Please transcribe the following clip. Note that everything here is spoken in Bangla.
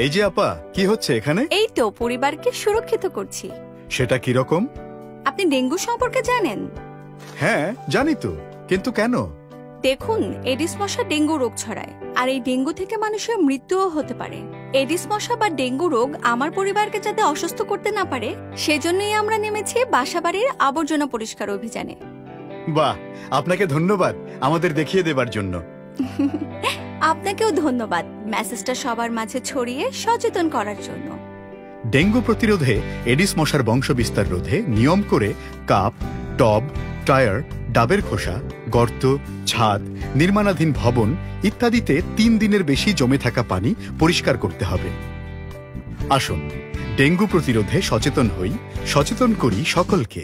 এই যে আপা, কি হচ্ছে এখানে? এই তো পরিবারকে সুরক্ষিত করছি। সেটা কিরকম? আপনি ডেঙ্গু সম্পর্কে জানেন? হ্যাঁ জানি তো, কিন্তু কেন? দেখুন, এডিস মশা ডেঙ্গু রোগ ছড়ায়, আর এই ডেঙ্গু থেকে মানুষের মৃত্যুও হতে পারে। এডিস মশা বা ডেঙ্গু রোগ আমার পরিবারকে যাতে অসুস্থ করতে না পারে, সেজন্যই আমরা নেমেছি বাসাবাড়ির আবর্জনা পরিষ্কার অভিযানে। বাহ, আপনাকে ধন্যবাদ আমাদের দেখিয়ে দেবার জন্য। আপনাকেও ধন্যবাদ মেসেজটা সবার মাঝে ছড়িয়ে সচেতন করার জন্য। ডেঙ্গু প্রতিরোধে এডিস মশার বংশবিস্তার রোধে নিয়ম করে কাপ, টব, টায়ার, ডাবের খোসা, গর্ত, ছাদ, নির্মাণাধীন ভবন ইত্যাদিতে 3 দিনের বেশি জমে থাকা পানি পরিষ্কার করতে হবে। আসুন ডেঙ্গু প্রতিরোধে সচেতন হই, সচেতন করি সকলকে।